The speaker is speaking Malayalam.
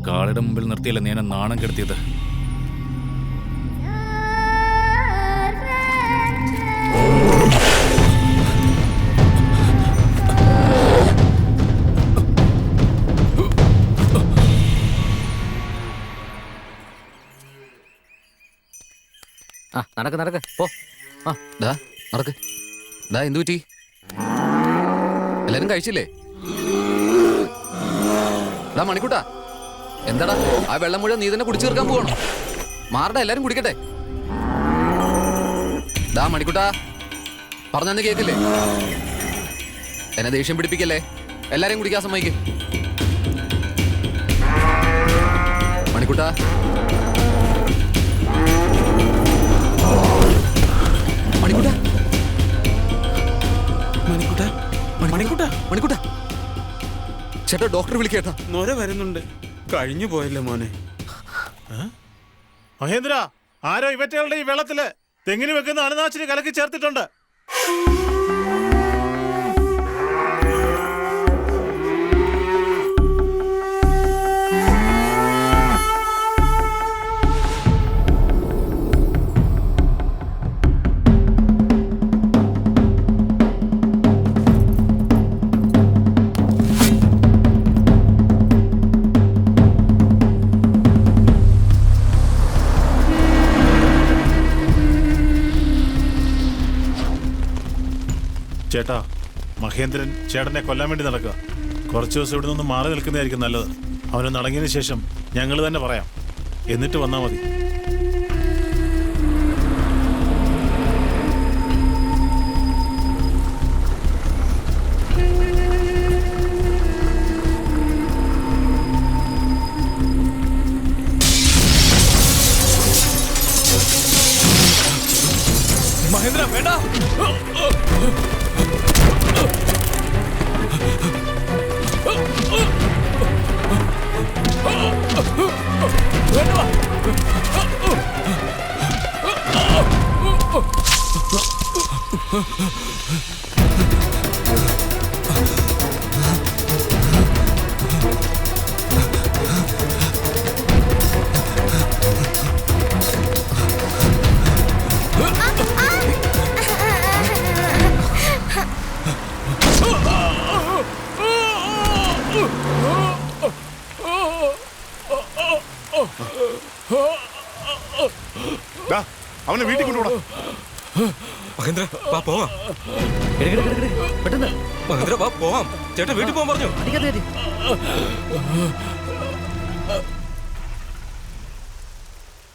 കാളയുടെ മുമ്പിൽ നിർത്തിയല്ലേ നീ എന്നെ നാണം കെടുത്തിയത്. നടക്ക് നടക്ക് പോ. നടക്ക്. എന്തു പറ്റി? എല്ലാരും കഴിച്ചില്ലേ? മണിക്കൂട്ടാ, എന്താടാ ആ വെള്ളം മുഴുവൻ നീ തന്നെ കുടിച്ചു തീർക്കാൻ പോകണം. മാറടാ, എല്ലാരും കുടിക്കട്ടെ. മണിക്കൂട്ടാ, പറഞ്ഞന്ന് കേക്കില്ലേ? എന്നെ ദേഷ്യം പിടിപ്പിക്കല്ലേ. എല്ലാരെയും കുടിക്കാൻ സമ്മതിക്ക്. മണിക്കൂട്ടാ, മണിക്കൂട്ടാ, മണിക്കൂട്ടാ, മണിക്കൂട്ടാ, മണിക്കൂട്ടാ. ചേട്ടാ, ഡോക്ടർ വിളിക്കേട്ടാ. നൊര വരുന്നുണ്ട്. കഴിഞ്ഞു പോയല്ലേ മോനെ. മഹേന്ദ്ര, ആരോ ഇവറ്റകളുടെ ഈ വെള്ളത്തില് തെങ്ങിന് വെക്കുന്ന അണുനാശിനി കലക്കി ചേർത്തിട്ടുണ്ട്. ചേട്ടാ, മഹേന്ദ്രൻ ചേട്ടനെ കൊല്ലാൻ വേണ്ടി നടക്കുക. കുറച്ച് ദിവസം ഇവിടെ നിന്ന് മാറി നിൽക്കുന്നതായിരിക്കും നല്ലത്. അവനൊന്ന് അടങ്ങിയതിനു ശേഷം ഞങ്ങൾ തന്നെ പറയാം. എന്നിട്ട് വന്നാൽ മതി. മഹേന്ദ്ര, വേണ്ട. അവനെ വീട്ടിൽ കൊണ്ടുപോടാ. മഹേന്ദ്ര, വാ പോവാം. പെട്ടെന്ന് മഹേന്ദ്ര, വാ പോവാം. ചേട്ടാ വീട്ടിൽ പോകാൻ പറഞ്ഞു. അടിക്കാതെ